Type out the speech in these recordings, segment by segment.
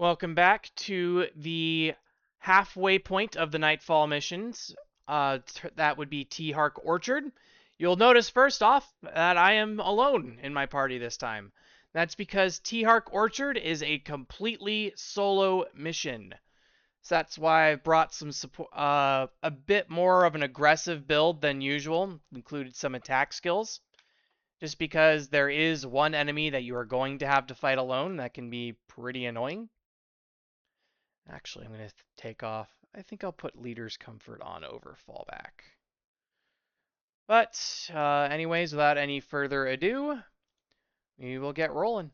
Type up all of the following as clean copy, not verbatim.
Welcome back to the halfway point of the Nightfall missions. That would be Tihark Orchard. You'll notice first off that I am alone in my party this time. That's because Tihark Orchard is a completely solo mission. So that's why I've brought some support, a bit more of an aggressive build than usual, included some attack skills. Just because there is one enemy that you are going to have to fight alone that can be pretty annoying. Actually, I'm going to take off. I think I'll put Leader's Comfort on over Fallback. But, anyways, without any further ado, we will get rolling.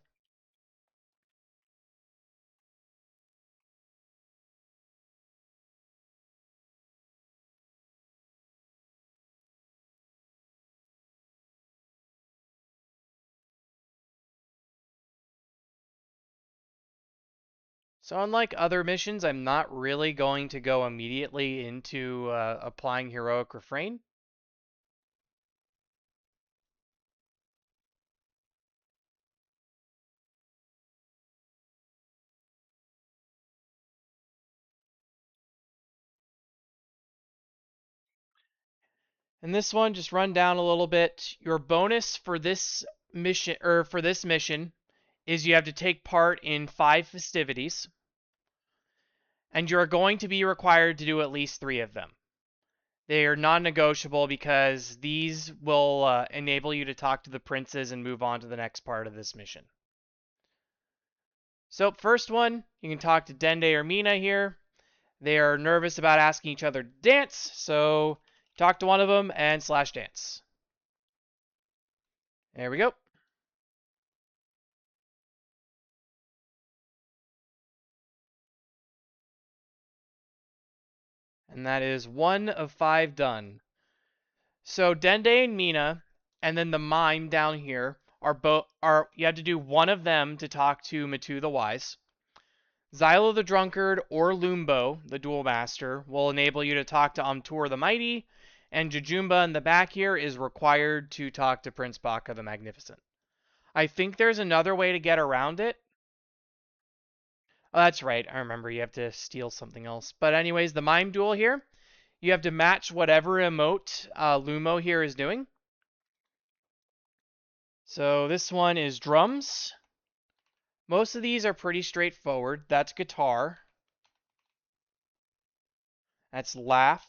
So unlike other missions, I'm not really going to go immediately into applying Heroic Refrain. And this one, just run down a little bit. Your bonus for this mission, is you have to take part in 5 festivities, and you're going to be required to do at least 3 of them. They are non-negotiable because these will enable you to talk to the princes and move on to the next part of this mission. So first one, you can talk to Dende or Mina here. They are nervous about asking each other to dance, so talk to one of them and slash dance. There we go. And that is 1 of 5 done. So Dende and Mina, and then the mime down here are you have to do one of them to talk to Matu the Wise. Xylo the Drunkard or Lumbo, the Duel Master, will enable you to talk to Amtur the Mighty, and Jujumba in the back here is required to talk to Prince Baka the Magnificent. I think there's another way to get around it. Oh, that's right, I remember you have to steal something else. But anyways, the Mime Duel here, you have to match whatever emote Lumo here is doing. So this one is drums. Most of these are pretty straightforward. That's guitar. That's laugh.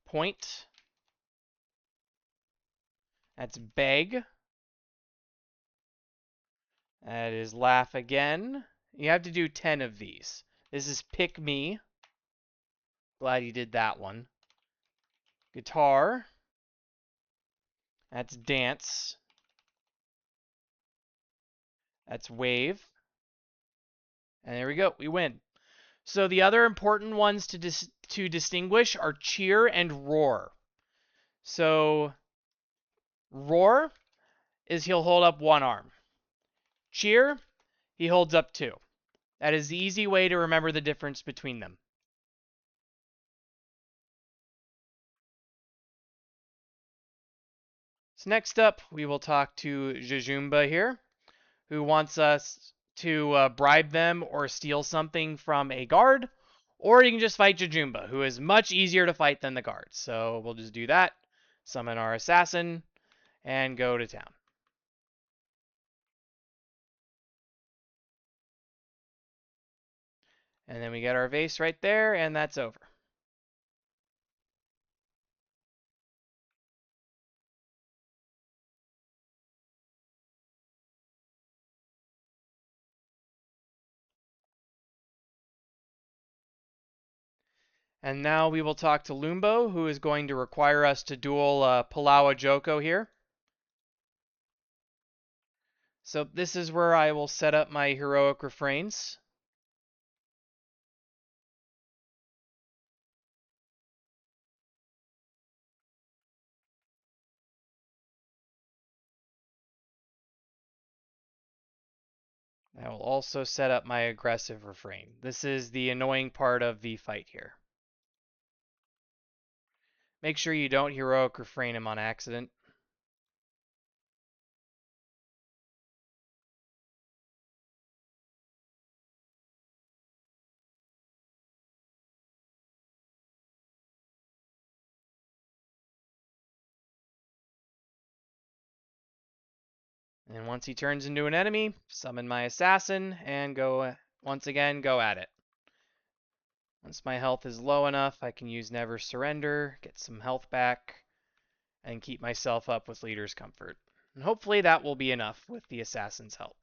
Point. That's beg. That is laugh again. You have to do 10 of these. This is pick me. Glad you did that one. Guitar. That's dance. That's wave. And there we go. We win. So the other important ones to distinguish are cheer and roar. So roar is he'll hold up one arm. Cheer, he holds up 2. That is the easy way to remember the difference between them. So next up, we will talk to Jujumba here, who wants us to bribe them or steal something from a guard, or you can just fight Jujumba, who is much easier to fight than the guard. So we'll just do that, summon our assassin, and go to town. And then we get our vase right there, and that's over. And now we will talk to Lumbo, who is going to require us to duel Palawa Joko here. So this is where I will set up my heroic refrains. I will also set up my aggressive refrain. This is the annoying part of the fight here. Make sure you don't heroic refrain him on accident. And once he turns into an enemy, summon my assassin and once again go at it. Once my health is low enough, I can use Never Surrender, get some health back, and keep myself up with Leader's Comfort. And hopefully that will be enough with the assassin's help.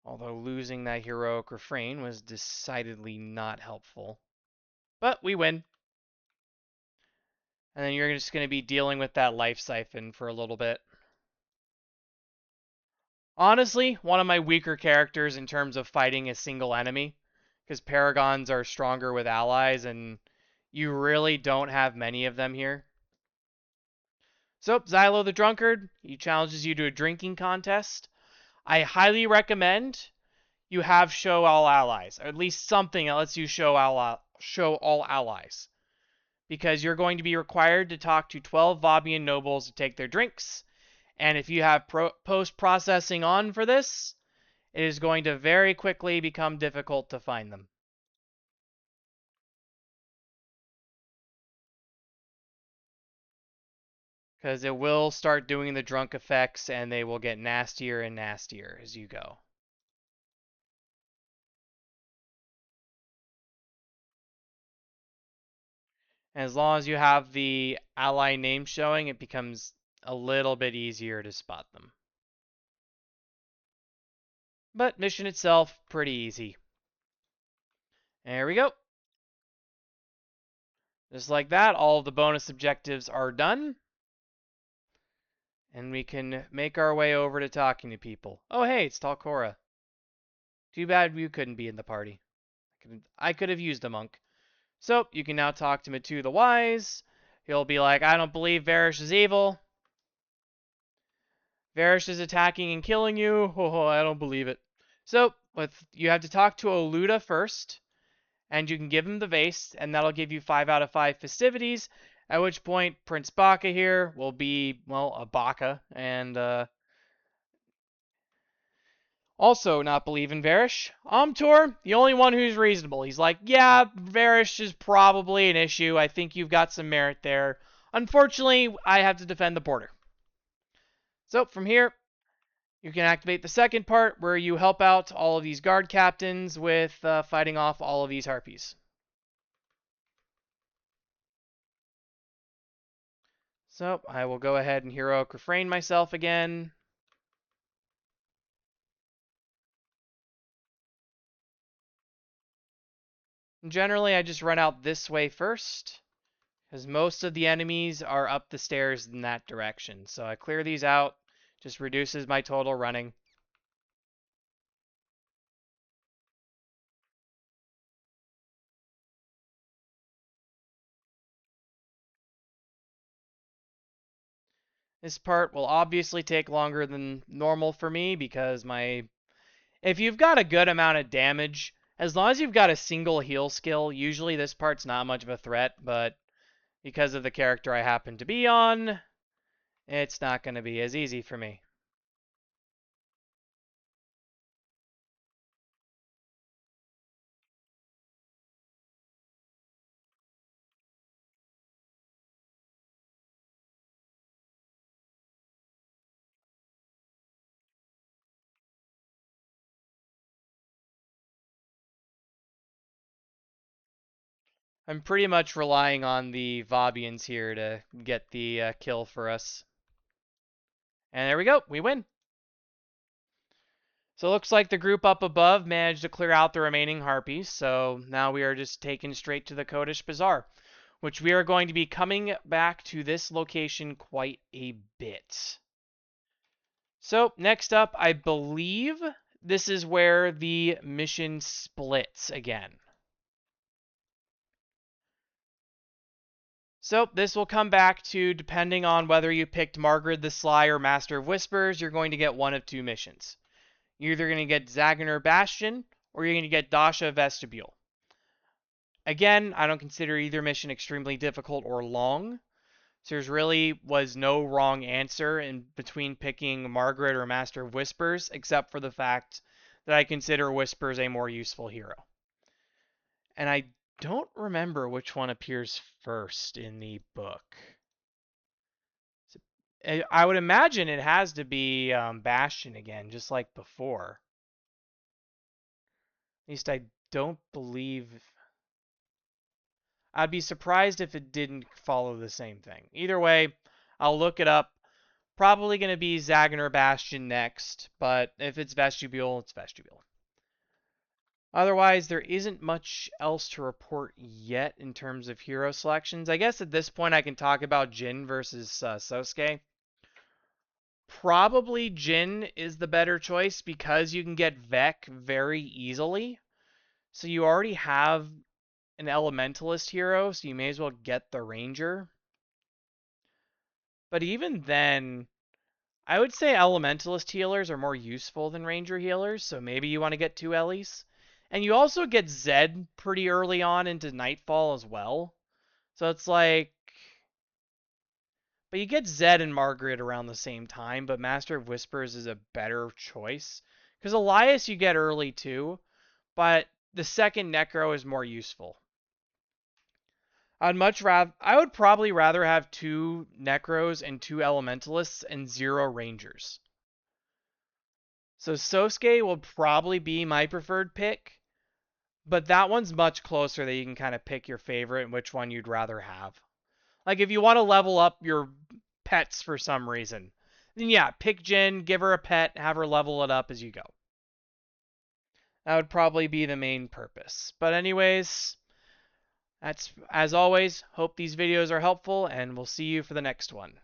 Although losing that heroic refrain was decidedly not helpful. But we win. And then you're just going to be dealing with that life siphon for a little bit. Honestly, one of my weaker characters in terms of fighting a single enemy, because Paragons are stronger with allies, and you really don't have many of them here. So, Xylo the Drunkard, he challenges you to a drinking contest. I highly recommend you have show all allies, or at least something that lets you show all allies. Because you're going to be required to talk to 12 Vabian nobles to take their drinks, and if you have post-processing on for this, it is going to very quickly become difficult to find them. Because it will start doing the drunk effects, and they will get nastier and nastier as you go. And as long as you have the ally name showing, it becomes a little bit easier to spot them. But mission itself, pretty easy. There we go. Just like that, all of the bonus objectives are done. And we can make our way over to talking to people. Oh hey, it's Talcora. Too bad you couldn't be in the party. I could have used a monk. So, you can now talk to Matu the Wise. He'll be like, I don't believe Varish is evil. Varish is attacking and killing you. Oh, I don't believe it. So, you have to talk to Oluda first, and you can give him the vase, and that'll give you 5 out of 5 festivities, at which point Prince Baka here will be, well, a Baka, and also not believe in Varish. Amtor, the only one who's reasonable. He's like, yeah, Varish is probably an issue. I think you've got some merit there. Unfortunately, I have to defend the border. So from here, you can activate the second part where you help out all of these guard captains with fighting off all of these harpies. So I will go ahead and heroic refrain myself again. Generally, I just run out this way first, because most of the enemies are up the stairs in that direction. So I clear these out, just reduces my total running. This part will obviously take longer than normal for me because if you've got a good amount of damage, as long as you've got a single heal skill, usually this part's not much of a threat, but because of the character I happen to be on, it's not going to be as easy for me. I'm pretty much relying on the Vabians here to get the kill for us. And there we go, we win. So it looks like the group up above managed to clear out the remaining harpies, so now we are just taken straight to the Kodish Bazaar, which we are going to be coming back to this location quite a bit. So next up, I believe this is where the mission splits again. So this will come back to, depending on whether you picked Margaret the Sly or Master of Whispers, you're going to get one of two missions. You're either going to get Zaganer Bastion, or you're going to get Dasha Vestibule. Again, I don't consider either mission extremely difficult or long. So there's really was no wrong answer in between picking Margaret or Master of Whispers, except for the fact that I consider Whispers a more useful hero. And I don't remember which one appears first in the book. I would imagine it has to be Bastion again, just like before. At least I don't believe... I'd be surprised if it didn't follow the same thing. Either way, I'll look it up. Probably going to be Zagan or Bastion next, but if it's Vestibule, it's Vestibule. Otherwise, there isn't much else to report yet in terms of hero selections. I guess at this point I can talk about Jin versus Sosuke. Probably Jin is the better choice because you can get Vec very easily. So you already have an Elementalist hero, so you may as well get the Ranger. But even then, I would say Elementalist healers are more useful than Ranger healers, so maybe you want to get 2 Ellies. And you also get Zed pretty early on into Nightfall as well. So it's like... But you get Zed and Margaret around the same time, but Master of Whispers is a better choice. Because Elias you get early too, but the second Necro is more useful. I would probably rather have 2 Necros and 2 Elementalists and 0 Rangers. So Sosuke will probably be my preferred pick, but that one's much closer that you can kind of pick your favorite and which one you'd rather have. Like if you want to level up your pets for some reason, then yeah, pick Jin, give her a pet, have her level it up as you go. That would probably be the main purpose. But anyways, that's as always, hope these videos are helpful and we'll see you for the next one.